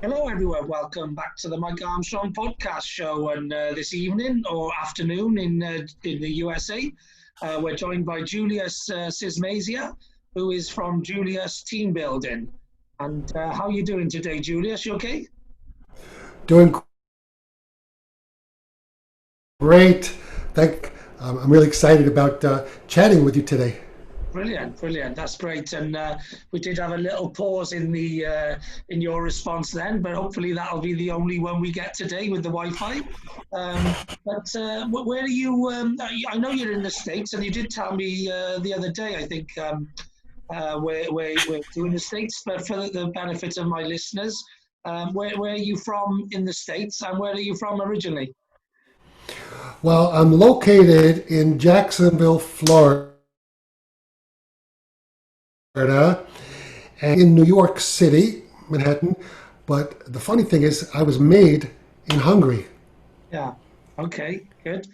Hello, everyone. Welcome back to the Mike Armstrong podcast show. And this evening or afternoon in the USA, we're joined by Julius Csizmazia, who is from Julius Team Building. And how are you doing today, Julius? You okay? Doing great. I'm really excited about chatting with you today. Brilliant, brilliant. That's great. And we did have a little pause in your response then, but hopefully that'll be the only one we get today with the Wi-Fi. Where are you? I know you're in the States, and you did tell me the other day. I think we're doing the States, but for the benefit of my listeners, where are you from in the States, and where are you from originally? Well, I'm located in Jacksonville, Florida, and in New York City, Manhattan. But the funny thing is, I was made in Hungary. Yeah. Okay. Good.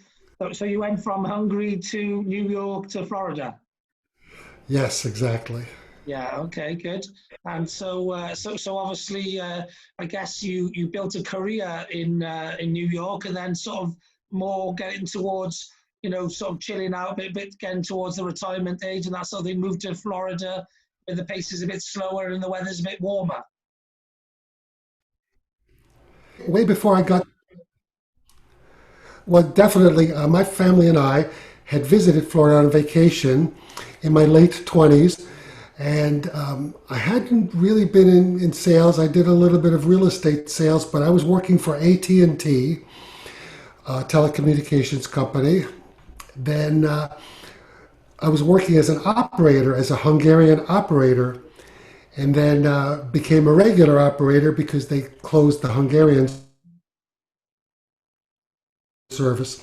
So you went from Hungary to New York to Florida. Yes, exactly. Yeah. Okay. Good. And so obviously, I guess you built a career in New York, and then sort of more getting towards sort of chilling out a bit, getting towards the retirement age, and that sort of thing. Moved to Florida, where the pace is a bit slower and the weather's a bit warmer. Way before I got, well, definitely, my family and I had visited Florida on vacation in my late 20s. And I hadn't really been in sales. I did a little bit of real estate sales, but I was working for AT&T, a telecommunications company. Then I was working as an operator, as a Hungarian operator, and then became a regular operator because they closed the Hungarian service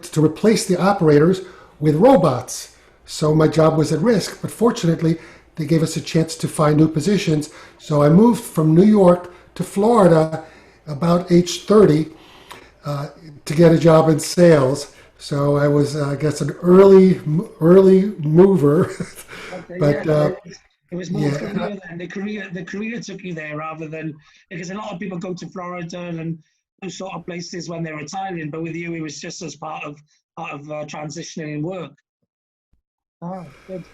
to replace the operators with robots. So my job was at risk, but fortunately, they gave us a chance to find new positions. So I moved from New York to Florida about age 30 to get a job in sales. So I was, I guess, an early mover. Okay. Yeah. but It was more yeah, career then. The career took you there rather than because a lot of people go to Florida and those sort of places when they're retiring, but with you, it was just as part of transitioning in work. Oh, good.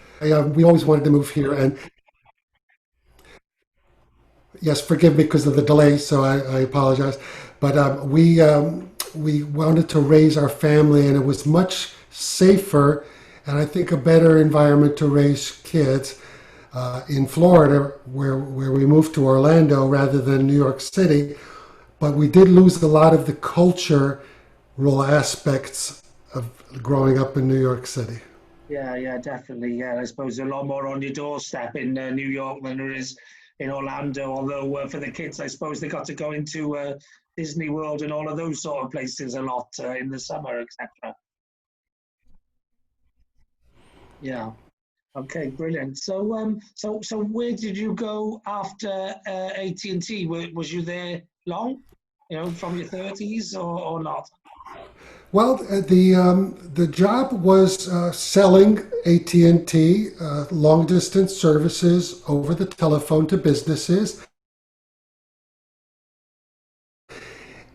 we always wanted to move here, and yes, forgive me because of the delay, so I apologize. But we wanted to raise our family, and it was much safer, and I think a better environment to raise kids in Florida, where we moved to Orlando rather than New York City. But we did lose a lot of the cultural aspects of growing up in New York City. Yeah, yeah, definitely. Yeah, I suppose there's a lot more on your doorstep in New York than there is in Orlando. Although for the kids, I suppose they got to go into Disney World and all of those sort of places a lot in the summer, etc. Yeah. Okay, brilliant. So where did you go after AT&T? Was you there long? From your 30s or not? Well, the job was selling AT&T long distance services over the telephone to businesses,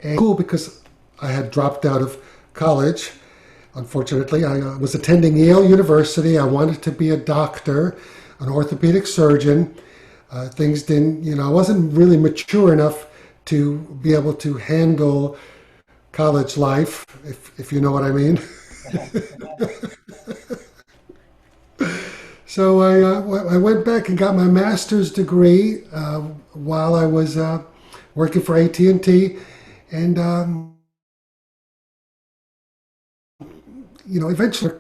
and cool because I had dropped out of college. Unfortunately, I was attending Yale University. I wanted to be a doctor, an orthopedic surgeon. Things didn't, I wasn't really mature enough to be able to handle college life, if you know what I mean. So I went back and got my master's degree while I was working for AT&T, and eventually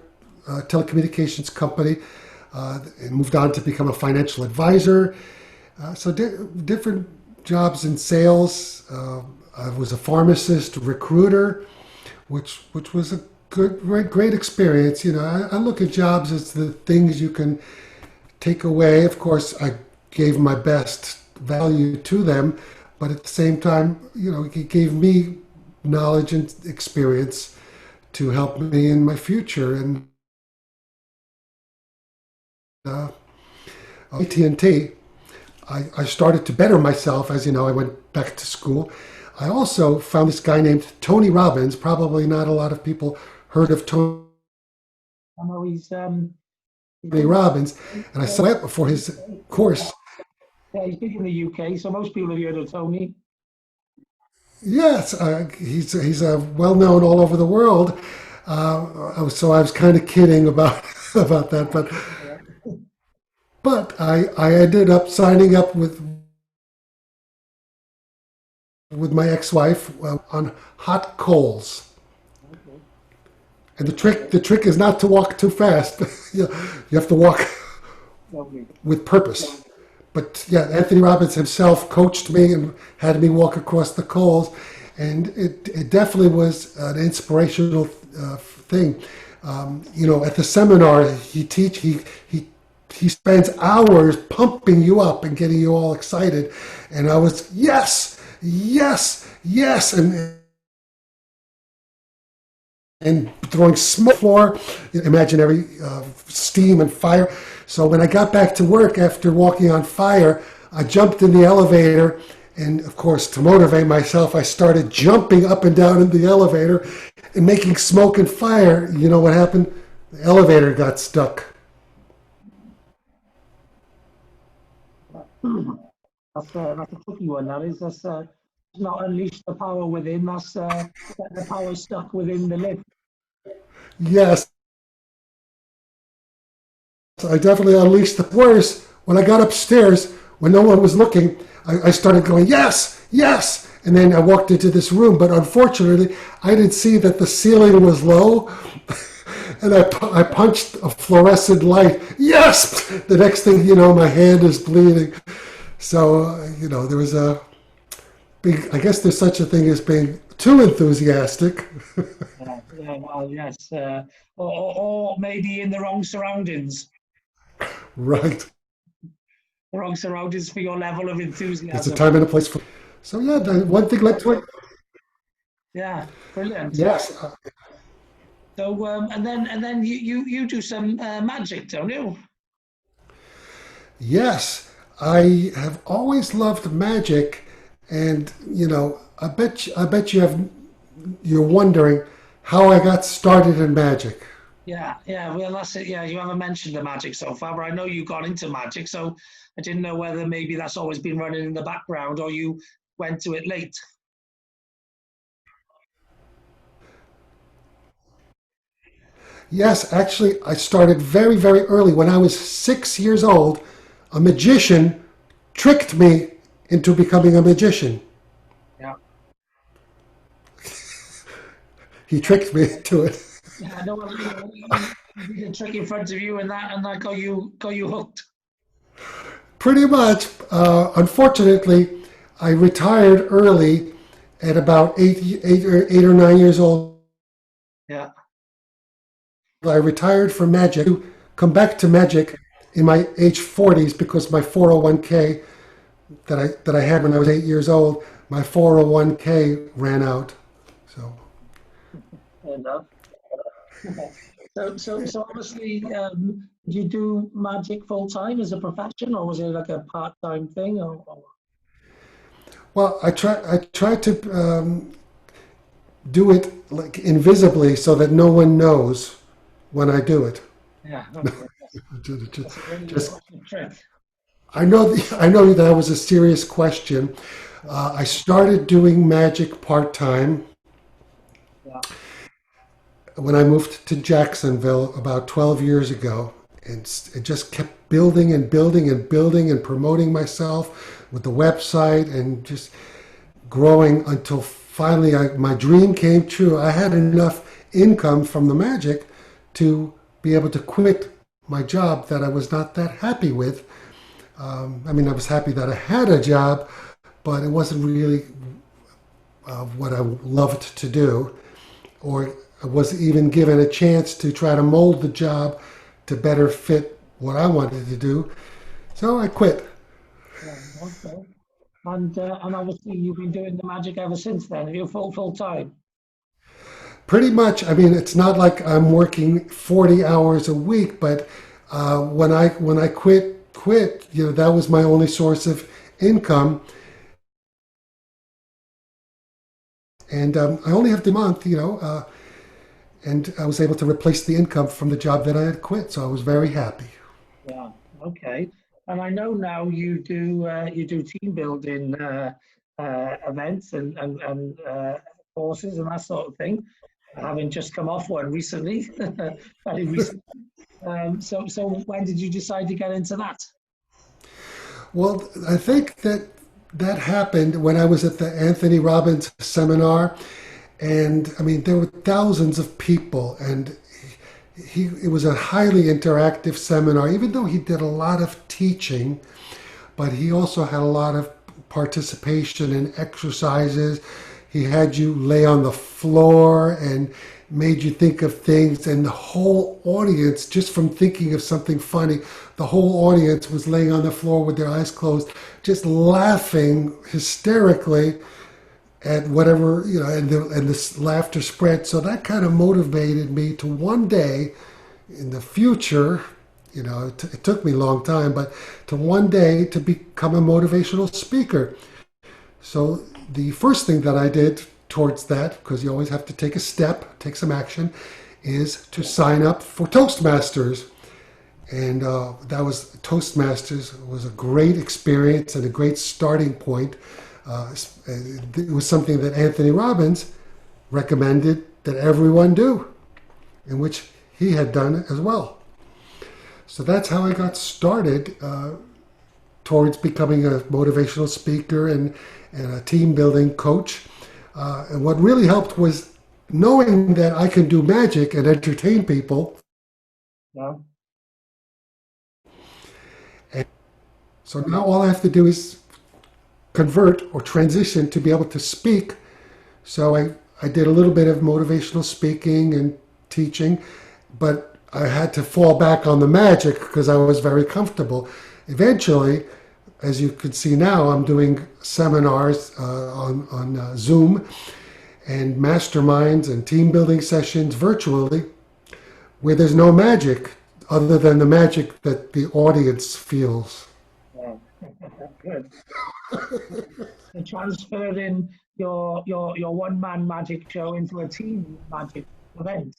a telecommunications company, and moved on to become a financial advisor. Different jobs in sales. I was a pharmacist, recruiter, which was a great experience. I look at jobs as the things you can take away. Of course, I gave my best value to them, but at the same time, it gave me knowledge and experience to help me in my future. And uh, AT&T, I started to better myself. As you know, I went back to school. I also found this guy named Tony Robbins. Probably not a lot of people heard of Tony I know he's Robbins. And I signed up for his course. yeah, he's big in the UK, so most people have heard of Tony. Yes, he's well known all over the world. So I was kind of kidding about about that, Yeah. but I ended up signing up with my ex-wife on hot coals. Okay. And the trick is not to walk too fast. You have to walk Lovely. with purpose. But yeah, Anthony Robbins himself coached me and had me walk across the coals, and it definitely was an inspirational thing. At the seminar he spends hours pumping you up and getting you all excited, and I was yes, yes, yes, and throwing smoke floor, imaginary steam and fire. So when I got back to work after walking on fire, I jumped in the elevator, and of course, to motivate myself, I started jumping up and down in the elevator and making smoke and fire. You know what happened? The elevator got stuck. That's a tricky one. That is. That's not unleash the power within. That's get the power stuck within the lift. Yes, I definitely unleashed the worst. When I got upstairs, when no one was looking, I started going, yes, yes. And then I walked into this room, but unfortunately, I didn't see that the ceiling was low. And I punched a fluorescent light. Yes! The next thing you know, my hand is bleeding. So, there was I guess there's such a thing as being too enthusiastic. Yeah, well, yes, or maybe in the wrong surroundings. Right. The wrong surroundings for your level of It's a enthusiasm. time and a place for. So, yeah, one thing led to it. Yeah, brilliant. Yes. So, and then you do some magic, don't you? Yes. I have always loved magic. And, you're wondering how I got started in magic. Yeah, yeah. Well, that's it. Yeah, you haven't mentioned the magic so far, but I know you got into magic, so I didn't know whether maybe that's always been running in the background or you went to it late. Yes, actually, I started very, very early. When I was 6 years old, a magician tricked me into becoming a magician. Yeah, He tricked me into it. yeah. I know. You did a trick in front of you, and that got you hooked. Pretty much. Unfortunately, I retired early at about 8 or 9 years old. Yeah, I retired from magic to come back to magic in my age 40s because my 401k that I had when I was 8 years old, my 401k ran out. So fair enough. So obviously, did you do magic full time as a profession, or was it like a part time thing? Or well, I tried to do it like invisibly so that no one knows when I do it. yeah, okay, Just, that's a really just effective trick. I know that was a serious question. I started doing magic part time Yeah, when I moved to Jacksonville about 12 years ago, and it just kept building and building and building and promoting myself with the website and just growing until finally my dream came true. I had enough income from the magic to be able to quit my job that I was not that happy with. I was happy that I had a job, but it wasn't really what I loved to do, or I wasn't even given a chance to try to mold the job to better fit what I wanted to do. So I quit. yeah, okay. And obviously you've been doing the magic ever since then. Are you full time? Pretty much. It's not like I'm working 40 hours a week, but when I quit, that was my only source of income. And I only have the month, and I was able to replace the income from the job that I had quit. So I was very happy. Yeah. Okay. And I know now you do team building events and courses and that sort of thing. Having just come off one recently, very recent. So when did you decide to get into that? Well, I think that happened when I was at the Anthony Robbins seminar. And I mean, there were thousands of people, and it was a highly interactive seminar, even though he did a lot of teaching, but he also had a lot of participation in exercises. He had you lay on the floor and made you think of things, and the whole audience, just from thinking of something funny, the whole audience was laying on the floor with their eyes closed, just laughing hysterically at whatever, and this laughter spread. So that kind of motivated me to one day in the future, it took me a long time, but to one day to become a motivational speaker. So the first thing that I did towards that, because you always have to take a step, take some action, is to sign up for Toastmasters. And Toastmasters was a great experience and a great starting point. It was something that Anthony Robbins recommended that everyone do, in which he had done as well. So that's how I got started towards becoming a motivational speaker and a team building coach. And what really helped was knowing that I can do magic and entertain people. Yeah. And so now all I have to do is convert or transition to be able to speak. So I did a little bit of motivational speaking and teaching, but I had to fall back on the magic because I was very comfortable. Eventually, as you can see now, I'm doing seminars on Zoom and masterminds and team building sessions virtually where there's no magic other than the magic that the audience feels. Yeah. Good. And transferring your one-man magic show into a team magic event.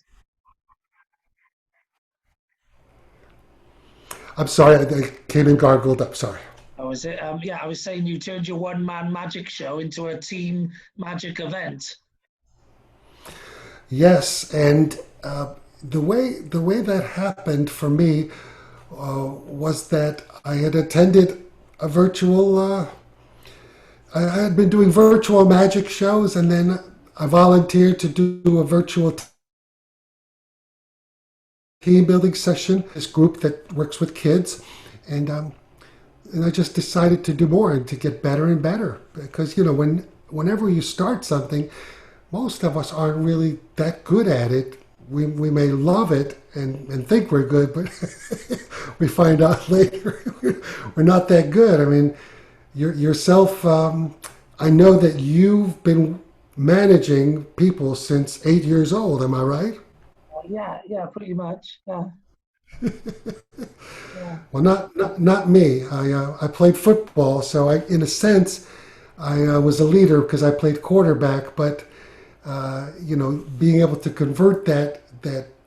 I'm sorry, I came in gargled up, sorry. Oh, is it? Yeah, I was saying you turned your one-man magic show into a team magic event. Yes, and the way that happened for me was that I had attended a virtual. I had been doing virtual magic shows, and then I volunteered to do a virtual team building session. This group that works with kids, and I just decided to do more and to get better and better because whenever you start something, most of us aren't really that good at it. We may love it and think we're good, but we find out later we're not that good. I mean, yourself, I know that you've been managing people since 8 years old. Am I right? Yeah, pretty much. Yeah. Yeah. Well, not me. I played football, so in a sense, I was a leader because I played quarterback. But being able to convert that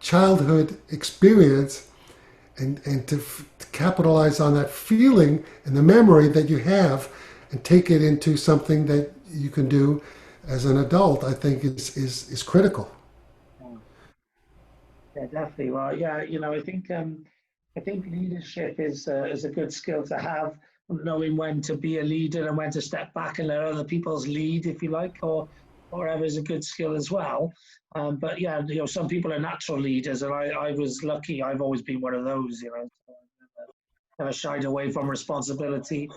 childhood experience and to capitalize on that feeling and the memory that you have, and take it into something that you can do as an adult, I think is critical. Yeah, definitely. Well, yeah, I think leadership is a good skill to have, knowing when to be a leader and when to step back and let other people's lead, if you like, or whatever is a good skill as well. But yeah, some people are natural leaders, and I was lucky. I've always been one of those. Never shied away from responsibility,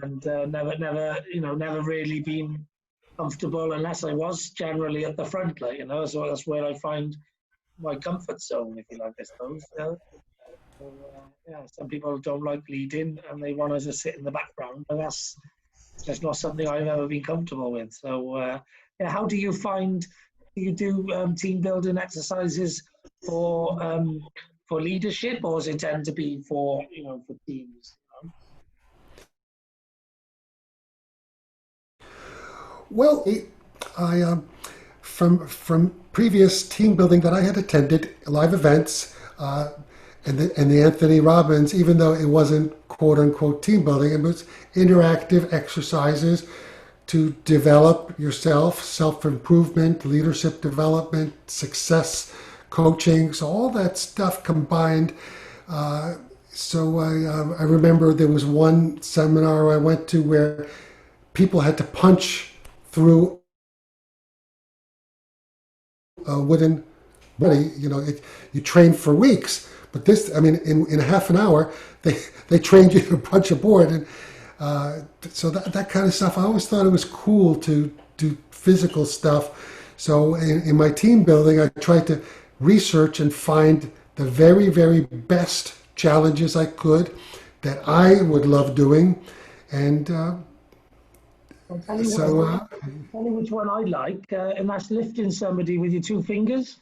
and never really been comfortable unless I was generally at the front, So that's where I find my comfort zone, if you like, I suppose. So, some people don't like leading and they want to just sit in the background, but that's just not something I've ever been comfortable with. So, how do you find? Do you do team building exercises for leadership, or does it tend to be for teams? Well, I from previous team building that I had attended, live events, and the Anthony Robbins, even though it wasn't quote unquote team building, it was interactive exercises to develop yourself, self improvement, leadership development, success coaching. So all that stuff combined. I remember there was one seminar I went to where people had to punch through a wooden body. You train for weeks, but this, I mean, in half an hour, they trained you to punch a board, and so that kind of stuff. I always thought it was cool to do physical stuff. So in my team building, I tried to research and find the very, very best challenges I could that I would love doing, and I'll tell you tell you which one I like, and that's lifting somebody with your two fingers.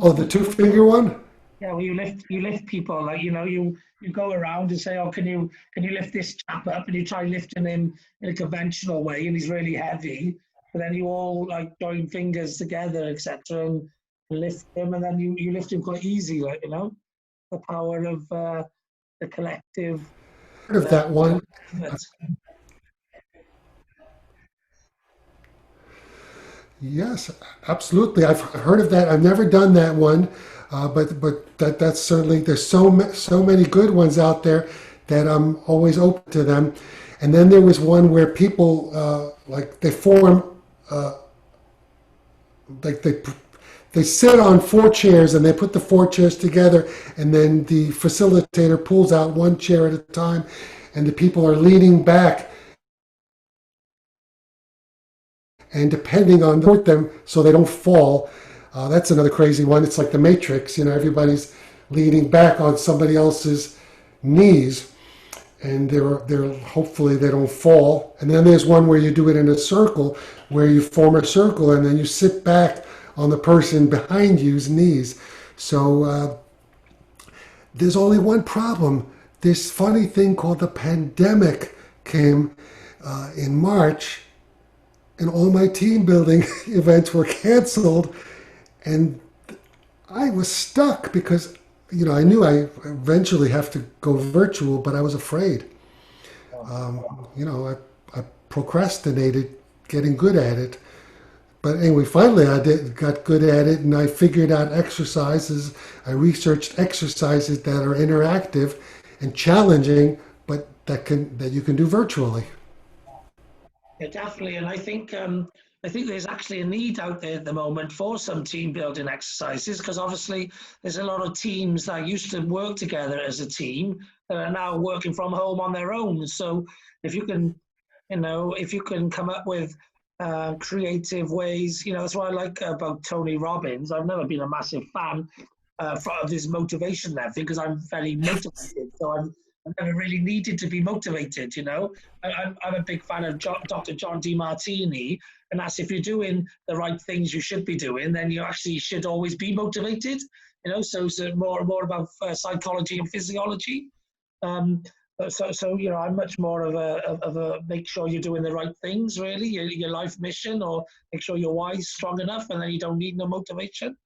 oh, the two finger one. Yeah, well, you lift people, like, you go around and say, oh, can you lift this chap up, and you try lifting him in a conventional way, and he's really heavy, but then you all like join fingers together, etc., and lift him, and then you lift him quite easy, like, the power of the collective. Heard of that one? Yes, absolutely. I've heard of that. I've never done that one, but that's certainly, there's so many good ones out there that I'm always open to them. And then there was one where people like they form like they sit on four chairs and they put the four chairs together, and then the facilitator pulls out one chair at a time, and the people are leaning back, and depending on support them so they don't fall. That's another crazy one. It's like the Matrix. Everybody's leaning back on somebody else's knees, and they're hopefully they don't fall. And then there's one where you do it in a circle, where you form a circle and then you sit back on the person behind you's knees. So there's only one problem. This funny thing called the pandemic came in March, and all my team building events were canceled, and I was stuck because I knew I eventually have to go virtual, but I was afraid. I procrastinated getting good at it. But anyway, finally got good at it, and I figured out exercises. I researched exercises that are interactive and challenging, but that you can do virtually. Yeah, definitely, and I think there's actually a need out there at the moment for some team building exercises, because obviously there's a lot of teams that used to work together as a team that are now working from home on their own. So if you can, come up with creative ways, that's what I like about Tony Robbins. I've never been a massive fan of his motivation there, because I'm very motivated. So I've never really needed to be motivated. I'm a big fan of Dr. John DeMartini, and that's, if you're doing the right things you should be doing, then you actually should always be motivated. So it's more and more about psychology and physiology. I'm much more of a make sure you're doing the right things, really, your life mission, or make sure your why is strong enough, and then you don't need no motivation.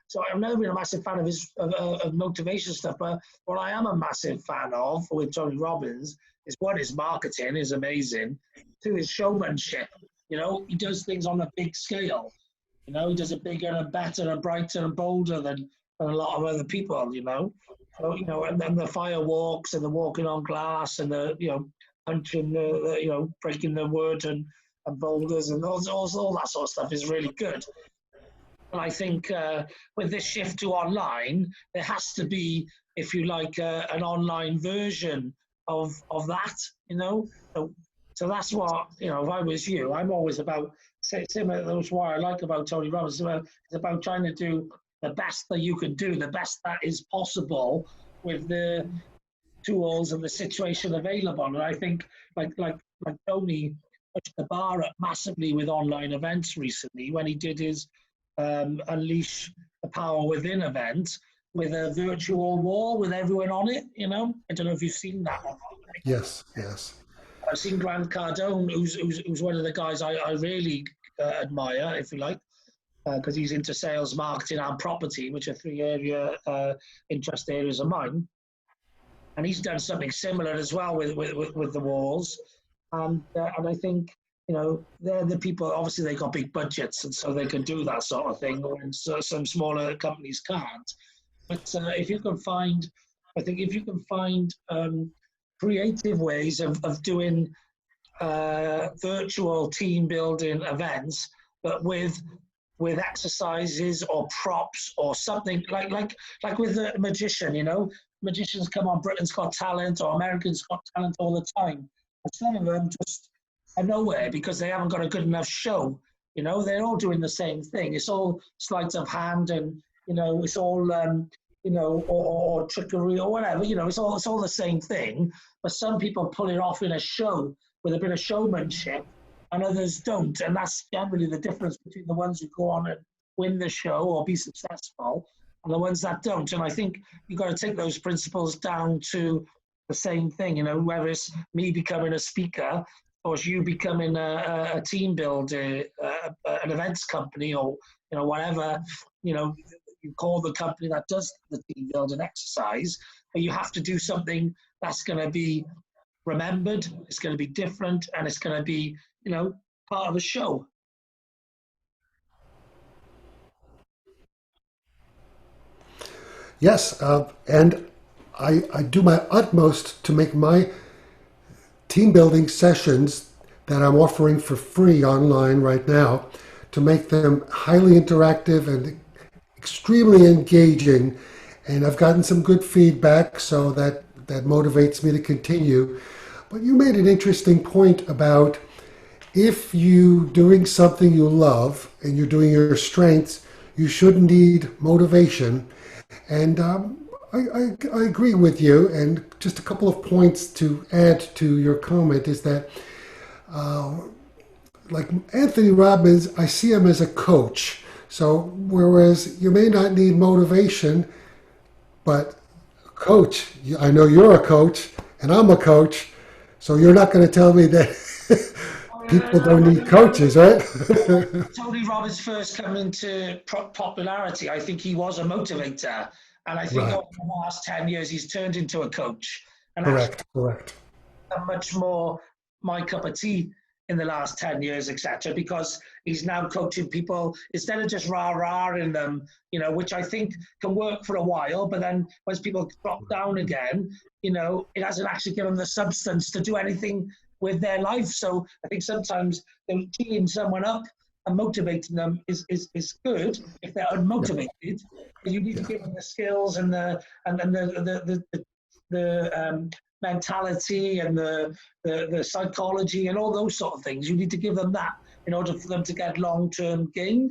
So I've never been a massive fan of motivation stuff, but what I am a massive fan of with Tony Robbins is, one, his marketing is amazing. Two, his showmanship. He does things on a big scale. He does it bigger and better and brighter and bolder than a lot of other people. So, and then the firewalks and the walking on glass and the punching breaking the wood and boulders and all that sort of stuff is really good. And I think with this shift to online, there has to be, if you like, an online version of that. So that's what, if I was you, I'm always about, similar, that's what I like about Tony Robbins. It's about trying to do the best that you can do, the best that is possible with the tools and the situation available. And I think like Tony pushed the bar up massively with online events recently when he did his Unleash the Power Within event with a virtual wall with everyone on it. I don't know if you've seen that one. Yes. I've seen Grant Cardone, who's one of the guys I really admire, if you like, because he's into sales, marketing, and property, which are three interest areas of mine. And he's done something similar as well with the walls. And I think, they're the people, obviously they got big budgets, and so they can do that sort of thing, and so some smaller companies can't. But if you can find creative ways of doing virtual team building events, but with exercises or props or something like with a magician, magicians come on Britain's Got Talent or American's Got Talent all the time. And some of them just are nowhere because they haven't got a good enough show. They're all doing the same thing. It's all sleight of hand, and it's all or trickery or whatever. It's all the same thing. But some people pull it off in a show with a bit of showmanship, and others don't. And that's generally the difference between the ones who go on and win the show or be successful and the ones that don't. And I think you've got to take those principles down to the same thing, whether it's me becoming a speaker or it's you becoming a team builder, an events company, or, whatever, you call the company that does the team building exercise, but you have to do something that's going to be remembered, it's going to be different, and it's going to be, part of the show. Yes, and I do my utmost to make my team building sessions that I'm offering for free online right now, to make them highly interactive and extremely engaging. And I've gotten some good feedback, so that motivates me to continue. But you made an interesting point about, if you doing something you love and you're doing your strengths, you shouldn't need motivation. And I agree with you. And just a couple of points to add to your comment is that, like Anthony Robbins, I see him as a coach. So whereas you may not need motivation, but coach, I know you're a coach and I'm a coach, so you're not going to tell me that people don't need coaches, right? Tony Robbins first came into popularity, I think he was a motivator. And I think over the last 10 years, he's turned into a coach. And Correct. Much more my cup of tea in the last 10 years, etc., because he's now coaching people instead of just rah-rahing them, which I think can work for a while, but then once people drop down again, it hasn't actually given them the substance to do anything with their life. So I think sometimes cheering someone up and motivating them is good if they're unmotivated. But you need to give them the skills and the mentality and the psychology and all those sort of things. You need to give them that in order for them to get long-term gain.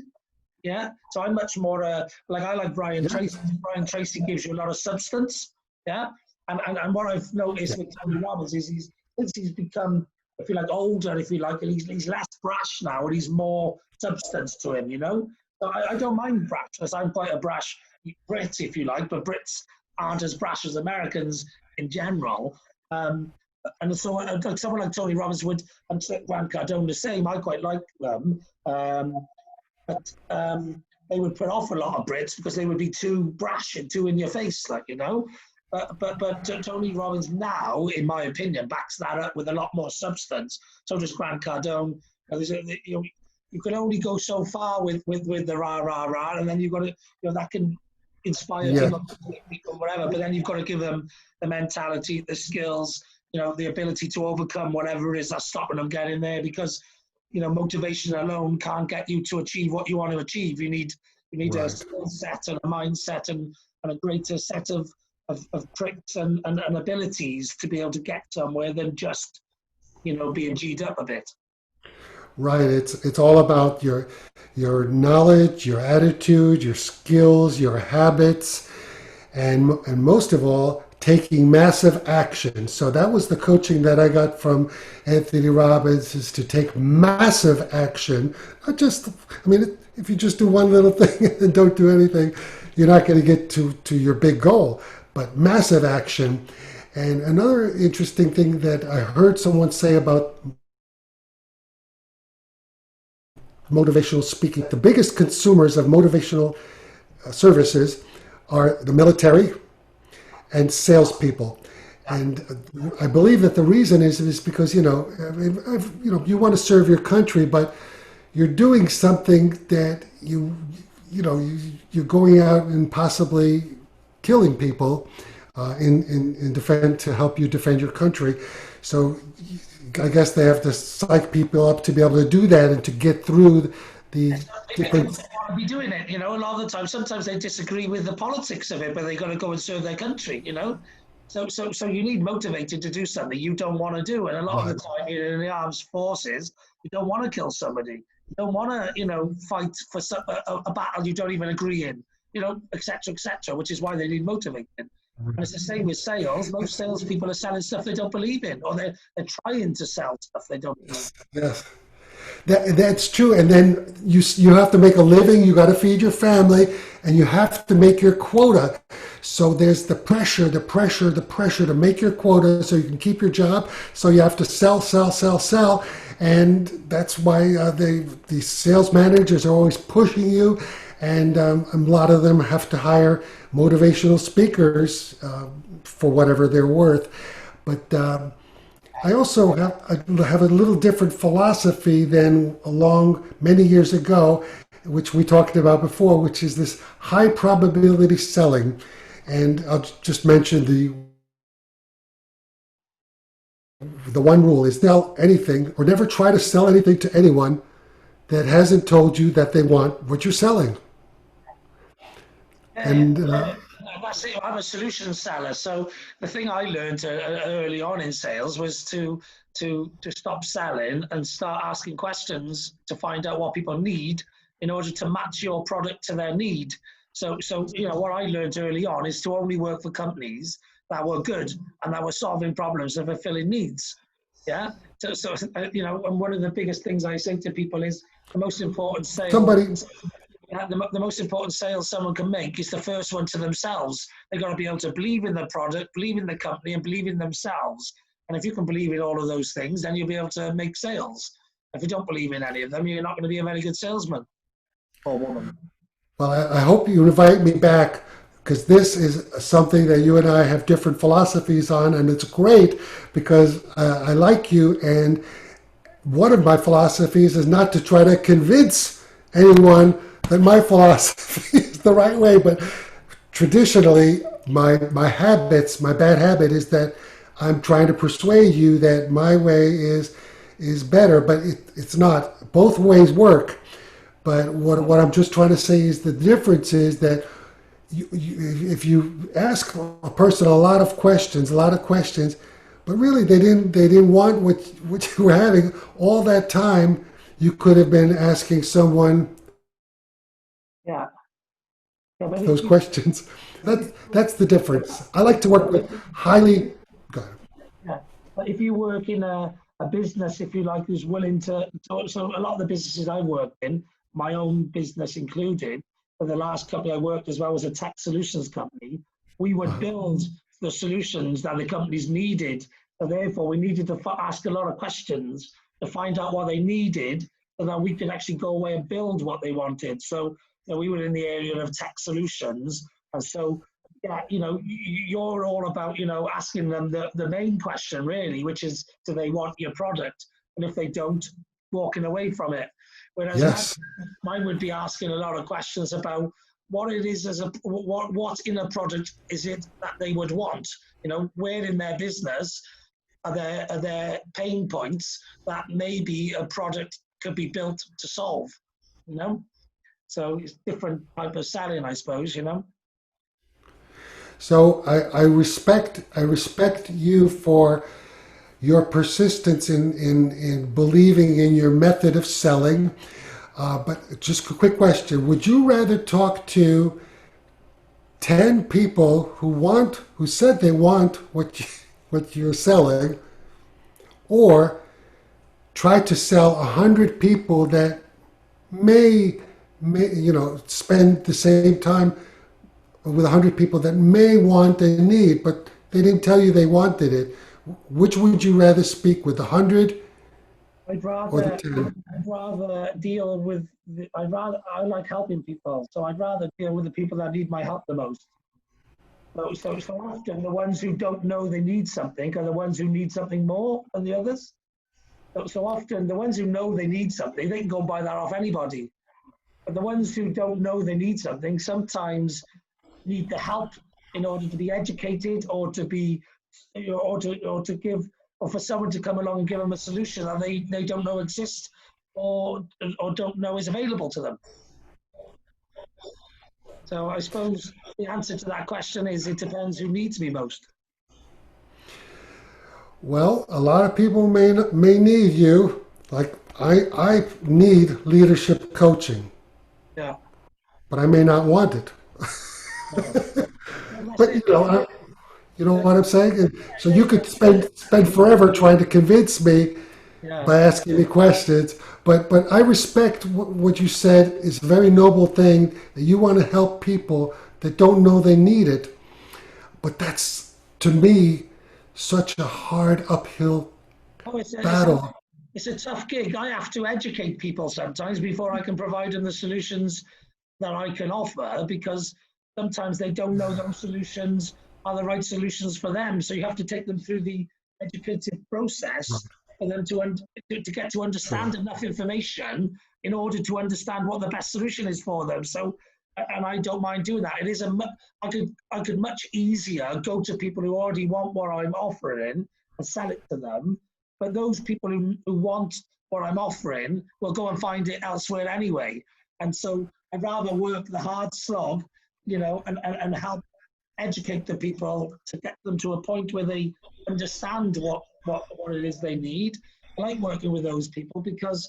Yeah. So I'm much more I like Brian Tracy. Brian Tracy gives you a lot of substance. Yeah. And what I've noticed with Tony Robbins is since he's become, if you like, older, if you like, he's less brash now, and he's more substance to him, So I don't mind brashness. I'm quite a brash Brit, if you like, but Brits aren't as brash as Americans in general. And so someone like Tony Robbins would, and Grant Cardone the same, I quite like them. But they would put off a lot of Brits because they would be too brash and too in your face, But Tony Robbins now, in my opinion, backs that up with a lot more substance. So does Grant Cardone. You can only go so far with the rah, and then you've got to, that can inspire people, whatever. But then you've got to give them the mentality, the skills, the ability to overcome whatever it is that's stopping them getting there. Because motivation alone can't get you to achieve what you want to achieve. You need a skill set and a mindset and a greater set of tricks and abilities to be able to get somewhere than just being G'd up a bit. Right. It's all about your knowledge, your attitude, your skills, your habits, and most of all, taking massive action. So that was the coaching that I got from Anthony Robbins, is to take massive action. Not just, if you just do one little thing and don't do anything, you're not going to get to your big goal. But massive action, And another interesting thing that I heard someone say about motivational speaking, the biggest consumers of motivational services are the military and salespeople. And I believe that the reason is because, you want to serve your country, but you're doing something that you're going out and possibly killing people in defend to help you defend your country. So I guess they have to psych people up to be able to do that and to get through the different. They want to be doing it, a lot of the time. Sometimes they disagree with the politics of it, but they got to go and serve their country, So you need motivated to do something you don't want to do, and a lot of the time in the armed forces, you don't want to kill somebody. You don't want to, fight for a battle you don't even agree in, et cetera, which is why they need motivated. And it's the same with sales. Most salespeople are selling stuff they don't believe in, or they're trying to sell stuff they don't believe in. Yes. That's true. And then you have to make a living, you got to feed your family, and you have to make your quota. So there's the pressure to make your quota so you can keep your job. So you have to sell. And that's why the sales managers are always pushing you. And a lot of them have to hire motivational speakers for whatever they're worth. But I also have a little different philosophy than along many years ago, which we talked about before, which is this high probability selling. And I'll just mention the one rule is sell anything or never try to sell anything to anyone that hasn't told you that they want what you're selling. And that's it. I'm a solution seller. So the thing I learned early on in sales was to stop selling and start asking questions to find out what people need in order to match your product to their need. So what I learned early on is to only work for companies that were good and that were solving problems and fulfilling needs. Yeah. So and one of the biggest things I say to people is the most important sale. The most important sale someone can make is the first one to themselves. They've got to be able to believe in the product, believe in the company, and believe in themselves. And if you can believe in all of those things, then you'll be able to make sales. If you don't believe in any of them, you're not going to be a very good salesman or woman. Well, I hope you invite me back, because this is something that you and I have different philosophies on, and it's great because I like you. And one of my philosophies is not to try to convince anyone that my philosophy is the right way, but traditionally my bad habit is that I'm trying to persuade you that my way is better, but it's not. Both ways work. But what I'm just trying to say is the difference is that if you ask a person a lot of questions, but really they didn't want what you were having all that time, you could have been asking someone. Yeah, those questions. That's the difference. I like to work with highly. Go ahead. Yeah, but if you work in a business, if you like, who's willing to. So a lot of the businesses I work in, my own business included, for the last company I worked as well was a tech solutions company. We would build the solutions that the companies needed. So therefore, we needed to ask a lot of questions to find out what they needed, so that we could actually go away and build what they wanted. So we were in the area of tech solutions, and so you're all about asking them the main question really, which is, do they want your product? And if they don't, walking away from it. Whereas mine would be asking a lot of questions about what it is what in a product is it that they would want. Where in their business are there pain points that maybe a product could be built to solve. So it's different type of selling, I suppose, So I respect you for your persistence in believing in your method of selling. But just a quick question: would you rather talk to 10 people who said they want what you're selling, or try to sell 100 people that may spend the same time with 100 people that may want and need, but they didn't tell you they wanted it, which would you rather speak with, the 100 or the 10? I'd rather deal with, I like helping people. So I'd rather deal with the people that need my help the most. So often the ones who don't know they need something are the ones who need something more than the others. So often the ones who know they need something, they can go buy that off anybody. But the ones who don't know they need something sometimes need the help in order to be educated, or to be, or to give, or for someone to come along and give them a solution that they don't know exists, or don't know is available to them. So I suppose the answer to that question is it depends who needs me most. Well, a lot of people may need you. Like I need leadership coaching. Yeah. But I may not want it. But you know what I'm saying? So you could spend forever trying to convince me by asking me questions. But I respect what you said. It's a very noble thing that you want to help people that don't know they need it. But that's, to me, such a hard uphill battle. It's a tough gig. I have to educate people sometimes before I can provide them the solutions that I can offer, because sometimes they don't know those solutions are the right solutions for them. So you have to take them through the educative process for them to get to understand enough information in order to understand what the best solution is for them. So, and I don't mind doing that. It is I could much easier go to people who already want what I'm offering and sell it to them. But those people who want what I'm offering will go and find it elsewhere anyway. And so I'd rather work the hard slog, and help educate the people to get them to a point where they understand what it is they need. I like working with those people because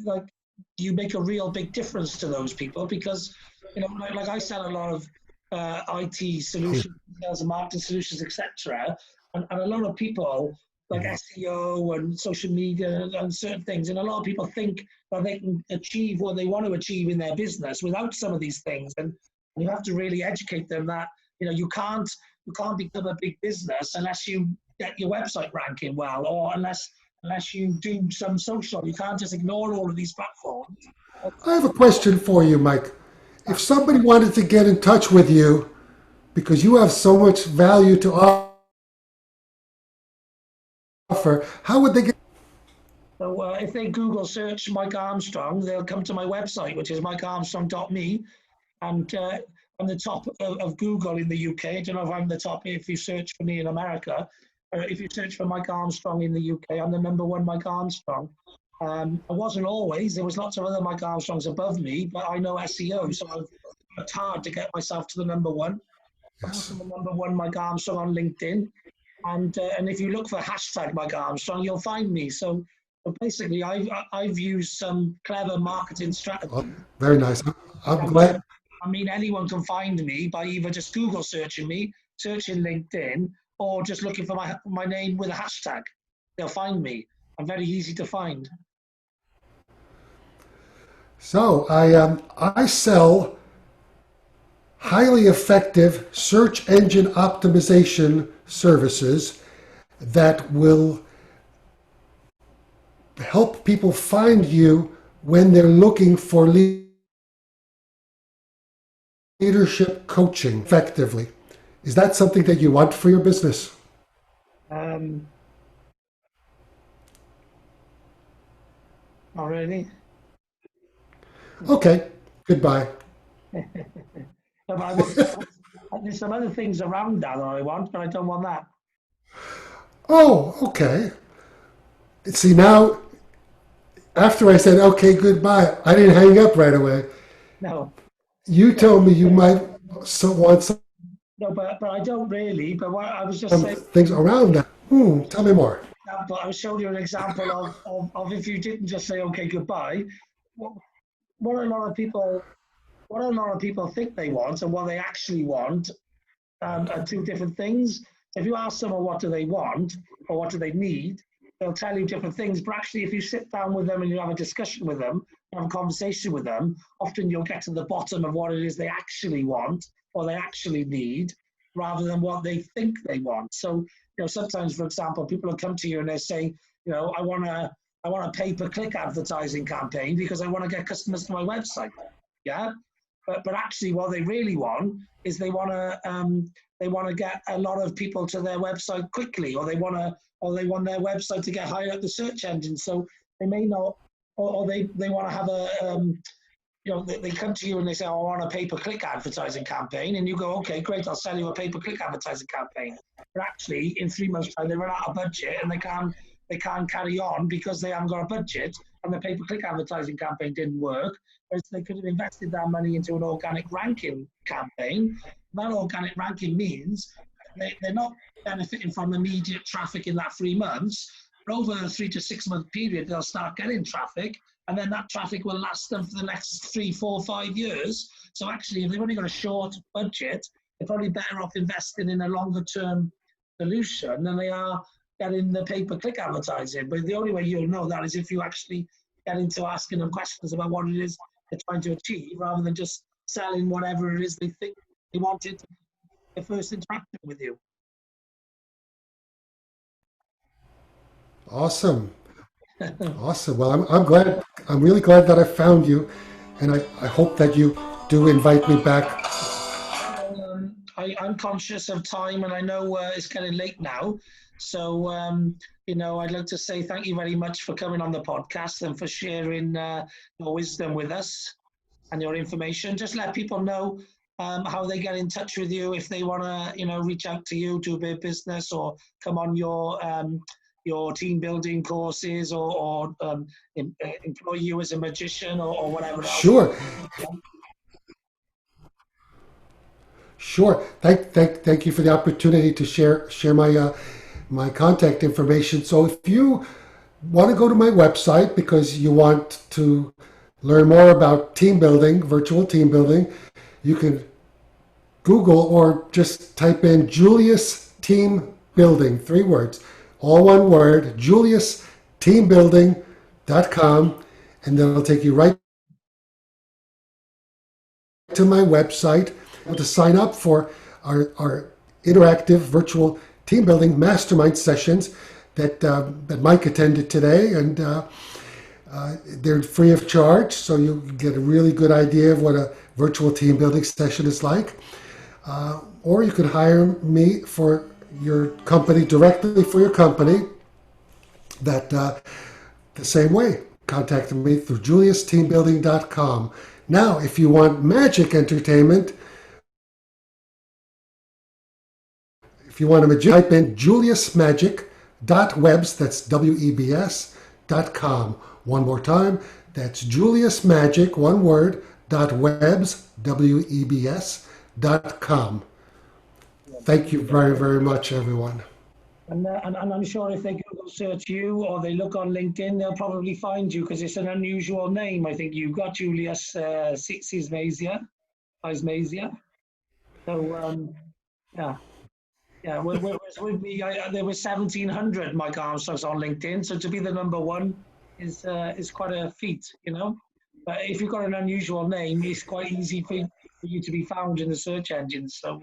like you make a real big difference to those people, because like I sell a lot of IT solutions, sales and marketing solutions, etc. And a lot of people like SEO and social media and certain things, and a lot of people think that they can achieve what they want to achieve in their business without some of these things. And you have to really educate them that you can't become a big business unless you get your website ranking well, or unless you do some social. You can't just ignore all of these platforms. I have a question for you, Mike. If somebody wanted to get in touch with you because you have so much value to offer, how would they get? So if they Google search Mike Armstrong, they'll come to my website, which is mikearmstrong.me. And I'm the top of Google in the UK. I don't know if I'm the top if you search for me in America. Or if you search for Mike Armstrong in the UK, I'm the #1 Mike Armstrong. I wasn't always. There was lots of other Mike Armstrongs above me, but I know SEO, so I've worked hard to get myself to the #1. Yes. I'm the #1 Mike Armstrong on LinkedIn. And if you look for hashtag Mike Armstrong, you'll find me. So basically, I've used some clever marketing strategy. Well, very nice. I'm glad. I mean, anyone can find me by either just Google searching me, searching LinkedIn, or just looking for my name with a hashtag. They'll find me. I'm very easy to find. So I sell highly effective search engine optimization services that will help people find you when they're looking for leadership coaching effectively. Is that something that you want for your business? Not really. Okay, goodbye. There's some other things around that I want, but I don't want that. Oh, okay. See, now, after I said, okay, goodbye, I didn't hang up right away. No. You told me you might want some. No, but I don't really. But what I was just saying, things around that. Tell me more. I was showing you an example of if you didn't just say okay, goodbye. What a lot of people think they want and what they actually want are two different things. If you ask someone what do they want or what do they need, they'll tell you different things. But actually, if you sit down with them and you have a discussion with them, have a conversation with them, often you'll get to the bottom of what it is they actually want or they actually need. rather than what they think they want. So, sometimes, for example, people will come to you and they say, I want a pay-per-click advertising campaign because I want to get customers to my website. Yeah. But actually what they really want is they want to get a lot of people to their website quickly, or they want their website to get higher up the search engine. So they may not, or they want to have they come to you and they say, oh, I want a pay-per-click advertising campaign. And you go, okay, great, I'll sell you a pay-per-click advertising campaign. But actually in 3 months' time, they run out of budget and they can't carry on because they haven't got a budget and the pay-per-click advertising campaign didn't work. Whereas they could have invested that money into an organic ranking campaign. That organic ranking means they're not benefiting from immediate traffic in that 3 months, but over a 3 to 6 month period, they'll start getting traffic, and then that traffic will last them for the next 3, 4, 5 years. So actually, if they've only got a short budget, they're probably better off investing in a longer term solution than they are getting the pay-per-click advertising. But the only way you'll know that is if you actually get into asking them questions about what it is they're trying to achieve, rather than just selling whatever it is they think they wanted their first interaction with you. Awesome. Awesome. Well, I'm glad. I'm really glad that I found you, and I hope that you do invite me back. I'm conscious of time, and I know it's getting late now. So, I'd like to say thank you very much for coming on the podcast and for sharing your wisdom with us and your information. Just let people know how they get in touch with you if they want to, reach out to you, do a bit of business, or come on your team building courses, or employ you as a magician, or whatever else. Sure. Sure. Thank you for the opportunity to share my contact information. So if you want to go to my website because you want to learn more about team building, virtual team building, you can Google or just type in Julius Team Building, 3 words, all one word, juliusteambuilding.com, and then it'll take you right to my website to sign up for our interactive virtual team building mastermind sessions that Mike attended today, and they're free of charge, so you get a really good idea of what a virtual team building session is like. Or you can hire me for your company, directly for your company, that the same way. Contact me through juliusteambuilding.com. Now, if you want magic entertainment, if you want to type in juliusmagic.webs, that's WEBS.com. One more time, that's juliusmagic, one word, .webs, WEBS.com. Thank you very, very much, everyone. And I'm sure if they Google search you or they look on LinkedIn, they'll probably find you because it's an unusual name. I think you've got Julius Csizmazia. So, yeah. Whereas with me, there were 1,700 Mike Armstrongs on LinkedIn. So to be the number one is quite a feat, But if you've got an unusual name, it's quite easy for you to be found in the search engines. So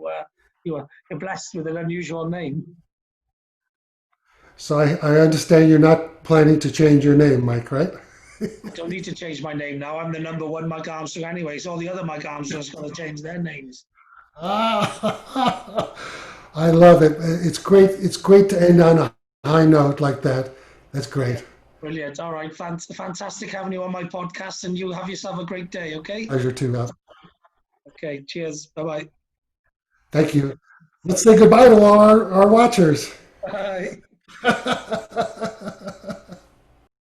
you're blessed with an unusual name. So I understand you're not planning to change your name, Mike, right? I don't need to change my name now. I'm the number one Mike Armstrong anyway. So all the other Mike Armstrongs got to change their names. I love it. It's great. It's great to end on a high note like that. That's great. Brilliant. All right. Fantastic having you on my podcast, and you have yourself a great day. Okay. Pleasure too, Al. Okay. Cheers. Bye-bye. Thank you. Let's say goodbye to all our watchers. Bye.